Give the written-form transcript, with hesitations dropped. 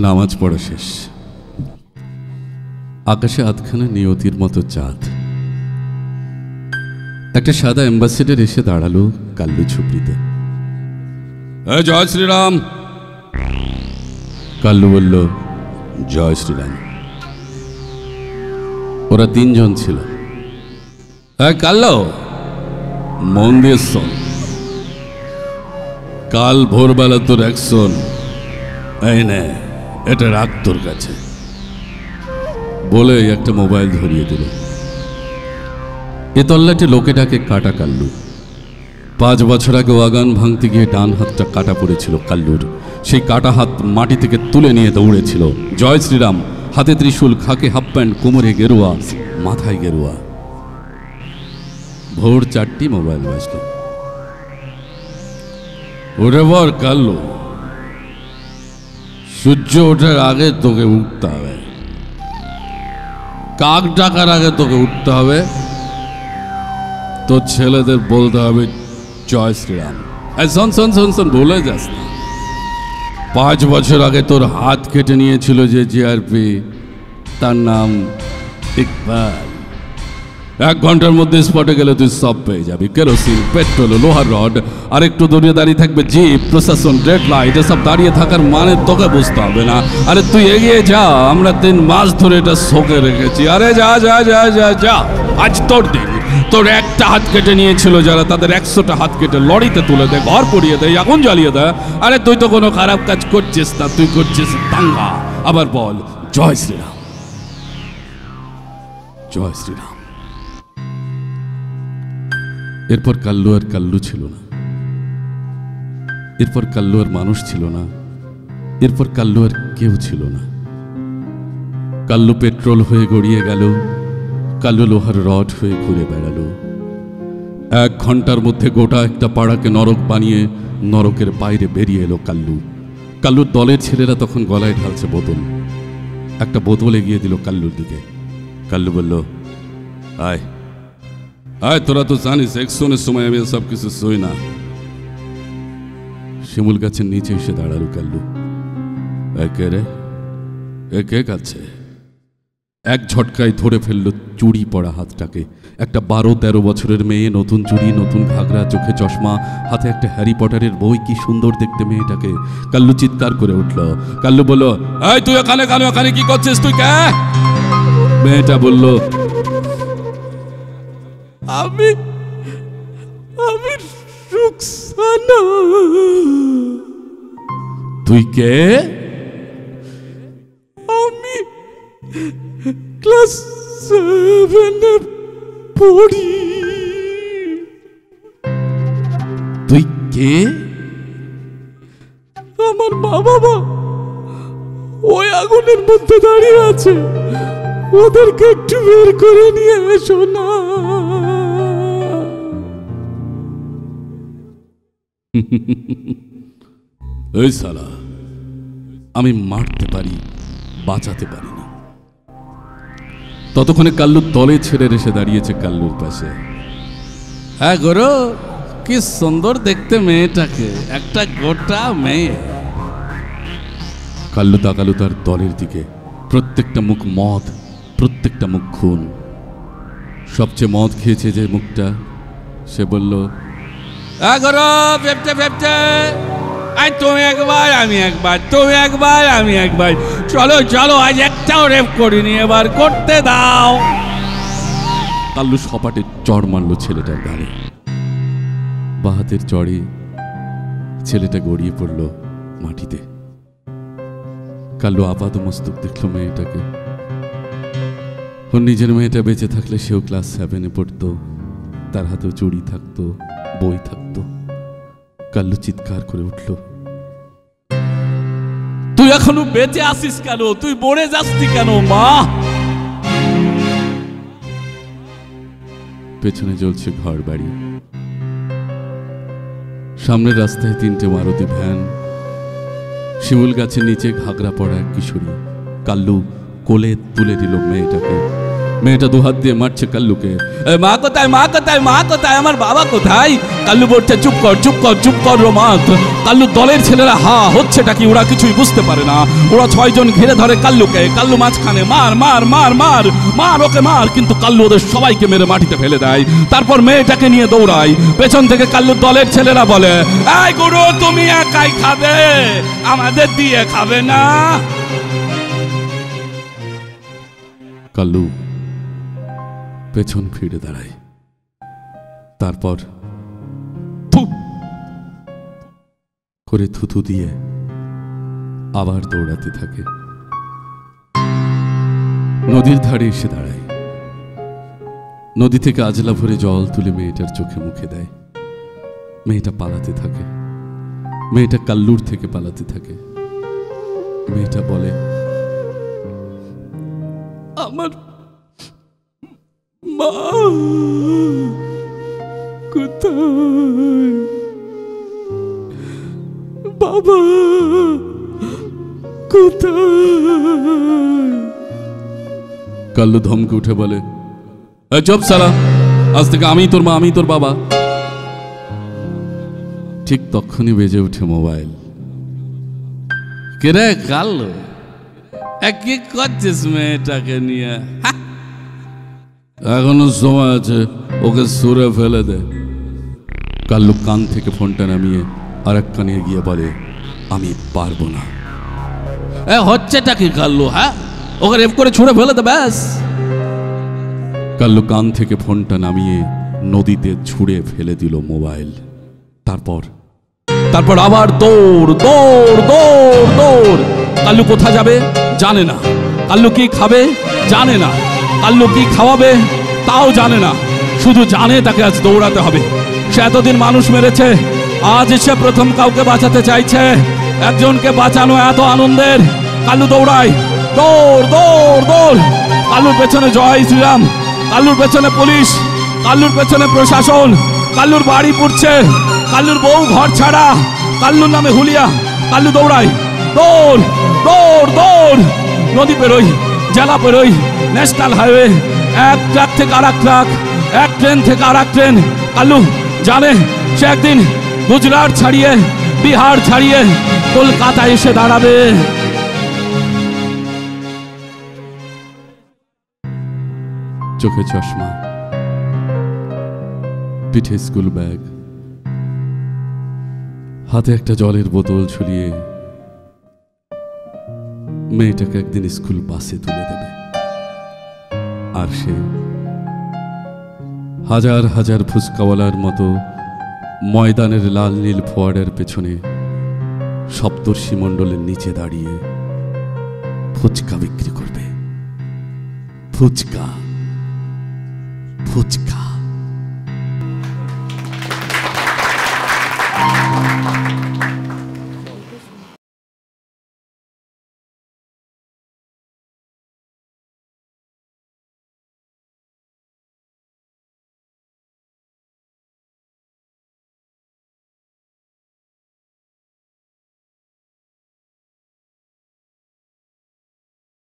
নামাজ পড়া শেষ। আকাশে আধখানা নিয়তির মতো চাঁদ। একটা সাদা অ্যাম্বাসেডর এসে দাঁড়ালো কাল্লু ঝুপড়িতে। জয় শ্রীরাম। কাল্লু বলল, জয় শ্রীরাম। ওরা তিনজন ছিল। কাল্লু, মন দিয়ে শোন, কাল ভোরবেলা তোর অ্যাকশন, এই নে এটা রাখ তোর কাছে বলে একটা মোবাইল ধরিয়ে দিল। এ তল্লাটে লোকেটাকে কাটা কাল্লু। 5 বছর আগে ওয়াগান ভাঙতে গিয়ে ডান হাতটা কাটা পড়েছিল কাল্লুর। সেই কাটা হাত মাটি থেকে তুলে নিয়ে দৌড়েছিল। জয় শ্রীরাম, হাতে ত্রিশূল, খাকে হাফ প্যান্ট, কোমরে গেরুয়া, মাথায় গেরুয়া। ভোর 4টি মোবাইল বাজল। ওরে বর কাল্লু, সূর্য ওঠার আগে তোকে উঠতে হবে, কাক ডাকার আগে তোকে উঠতে হবে, তোর ছেলেদের বলতে হবে জয় শ্রীরাম। শোন শোন শোন শোন, ভুলে যাস না, 5 বছর আগে তোর হাত কেটে নিয়েছিল যে জিআরপি, তার নাম ইকবাল। 1 ঘন্টার মধ্যে স্পটে গেলে তুই সব পেয়ে যাবি, কেরোসিন, পেট্রোল, লোহার রড, আর একটু দূরে দাঁড়িয়ে থাকবে জিপ, প্রশাসন, রেড লাইট। এসব দাঁড়িয়ে থাকার মানে তোকে বুঝতে হবে না। আরে তুই এগিয়ে যা, আমরা 3 মাস ধরে এটা শোকে রেখেছি। আরে যা যা যা যা যা, আজ তোর দিন। তোর একটা হাত কেটে নিয়েছিল যারা, তাদের 100টা হাত কেটে লরিতে তুলে দেয়, ঘর পড়িয়ে দেয়, আগুন জ্বালিয়ে দেয়। আরে তুই তো কোনো খারাপ কাজ করছিস না, তুই করছিস দাঙ্গা। আবার বল জয় শ্রীরাম, জয় শ্রীরাম। এরপর কাল্লু আর কাল্লু ছিল না। এরপর কাল্লু আর মানুষ ছিল না। এরপর কাল্লু আর কেউ ছিল না। কাল্লু পেট্রোল হয়ে গড়িয়ে গেল। কাল্লু লোহার রড হয়ে ঘুরে বেড়ালো। 1 ঘন্টার মধ্যে গোটা একটা পাড়াকে নরক বানিয়ে নরকের বাইরে বেরিয়ে এলো কাল্লু। কাল্লুর দলের ছেলেরা তখন গলায় ঢালছে বোতল। একটা বোতল এগিয়ে দিল কাল্লুর দিকে। কাল্লু বলল, আয় আয়, তোরা তো জানিস অ্যাকশনের সময় আমি সব কিছু সই না। শিমুল গাছের নিচে এসে দাঁড়ালো কাল্লু। কে রে, কে কাছে? এক ঝটকায় ধরে ফেললো চুড়ি পড়া হাতটাকে। একটা 12-13 বছরের মেয়ে, নতুন চুড়ি, নতুন ঘাগরা, চোখে চশমা, হাতে একটা হ্যারি পটারের বই। কি সুন্দর দেখতে মেয়েটাকে। কাল্লু চিৎকার করে উঠল। কাল্লু বলল, এই তুই এখানে কেন? এখানে কি করছিস তুই? কে? মেয়েটা বলল, আমি রুকসানা। তুই কে? আমি ক্লাস 7 পড়ি। তুই কে? আমার মা বাবা ওই আগুনের মধ্যে দাঁড়িয়ে আছে, ওদেরকে একটু বের করে নিয়ে এসো না। এই শালা, আমি মারতে পারি, বাঁচাতে পারি না। ততক্ষণে কাল্লুর দলে ছেড়ে এসে দাঁড়িয়েছে কাল্লুর পাশে। হ্যাঁ গরো, কি সুন্দর দেখতে মেয়েটাকে, একটা গোটা মেয়ে। কাল্লু তাকালো তার দলের দিকে। প্রত্যেকটা মুখ মদ, প্রত্যেকটা মুখ খুন। সবচেয়ে মদ খেয়েছে যে মুখটা, সে বলল, তুমি একবার, আমি একবার, তুমি একবার, আমি একবার, চলো চলো, আজ একটাও রেপ করিনি, এবার করতে দাও। কাল্লু সপাটে চড় মারল ছেলেটার গালে। বাহাতের চড়ে ছেলেটা গড়িয়ে পড়ল মাটিতে। কাল্লু আপাদমস্তক দেখল মেয়েটাকে। ওর নিজের মেয়েটা বেঁচে থাকলে সেও ক্লাস 7-এ পড়তো, তার হাতেও চুড়ি থাকতো, বই থাকতো। কাল্লু চিৎকার করে উঠল, তুই এখনো বেঁচে আসিস কেন? তুই মরে যাসনি কেন? মা! পেছনে জ্বলছে ঘর বাড়ি। সামনের রাস্তায় 3টে মারুতি ভ্যান। শিমুল গাছের নিচে ঘাগরা পড়া এক কিশোরী। কাল্লু কোলে তুলে দিল মেয়েটাকে। মেয়েটা দুহাত দিয়ে মারছে কাল্লুকে। মা কোথায়, মা কোথায়, মা কোথায়, আমার বাবা কোথায়? কাল্লু বলছে চুপ কর, চুপ কর, চুপ কর রোমাত। কাল্লুর দলের ছেলেরা হচ্ছেটা কি ওরা কিছুই বুঝতে পারে না। ওরা 6 জন ঘিরে ধরে কাল্লুকে, কাল্লু মাঝখানে, মার মার মার মার মার, ওকে মার। কিন্তু কাল্লু ওদের সবাইকে মেরে মাটিতে ফেলে দেয়। তারপর মেয়েটাকে নিয়ে দৌড়ায়। পেছন থেকে কাল্লুর দলের ছেলেরা বলে, এই গুরু তুমি একাই খাবে, আমাদের দিয়ে খাবে না। কাল্লু পেছন ফিরে দাঁড়ায়। তারপর থু করে থুথু দিয়ে আবার দৌড়াতে থাকে। নদীর ধারে এসে দাঁড়ায়। নদী থেকে আজলা ভরে জল তুলে মেয়েটার চোখে মুখে দেয়। মেয়েটা পালাতে থাকে। মেয়েটা কাল্লুর থেকে পালাতে থাকে। মেয়েটা বলে, আমার মা কোথায়, বাবা কোথায়? কাল্লু ধমকে উঠে বলে, চুপ সালা, আজ থেকে আমি তোর মা, আমি তোর বাবা। ঠিক তখনই বেজে উঠে মোবাইল। কে রে কাল্লু, কি করছিস মেয়েটাকে নিয়ে? এখনো সময় আছে, ওকে সুরে ফেলে দে। কাল্লু কান থেকে ফোনটা নামিয়ে আর এক কানে গিয়ে বলে, আমি পারবো না। হচ্ছেটা কি কাল্লু? ওকে রেপ করে ছুঁড়ে ফেলে দে ব্যাস। কাল্লু কান থেকে ফোনটা নামিয়ে নদীতে ছুঁড়ে ফেলে দিল মোবাইল। তারপর আবার দৌড় দৌড় দৌড় দৌড়। কাল্লু কোথায় যাবে জানে না। কাল্লু কি খাবে জানে না। কাল্লু কি খাওয়াবে তাও জানে না। শুধু জানে তাকে আজ দৌড়াতে হবে। সে এতদিন মানুষ মেরেছে, আজ সে প্রথম কাউকে বাঁচাতে চাইছে। একজনকে বাঁচানো এত আনন্দের। কাল্লু দৌড়ায়, দৌড় দৌড় দৌড়। কাল্লুর পেছনে জয় শ্রীরাম, কাল্লুর পেছনে পুলিশ, কাল্লুর পেছনে প্রশাসন। কাল্লুর বাড়ি পুড়ছে, কাল্লুর বউ ঘর ছাড়া, কাল্লুর নামে হুলিয়া। কাল্লু দৌড়ায়, দৌড় দৌড় দৌড়। নদী পেরোই, জেলা পেরোই, ন্যাশনাল হাইওয়ে, এক ট্রাক থেকে আর এক ট্রাক, এক ট্রেন থেকে আর এক ট্রেন। কাল্লু জানে সে একদিন গুজরাট ছাড়িয়ে, বিহার ছাড়িয়ে কলকাতায় এসে দাঁড়াবে। চোখে চশমা, পিঠে স্কুল ব্যাগ, হাতে একটা জলের বোতল ঝুলিয়ে মেয়েটাকে একদিন স্কুল বাসে তুলে দেবে। আর সে হাজার হাজার ফুচকাওয়ালার মতো ময়দানের লাল নীল ফোয়ারার পেছনে সপ্তর্ষি মণ্ডলের নিচে দাঁড়িয়ে ফুচকা বিক্রি করবে। ফুচকা ফুচকা।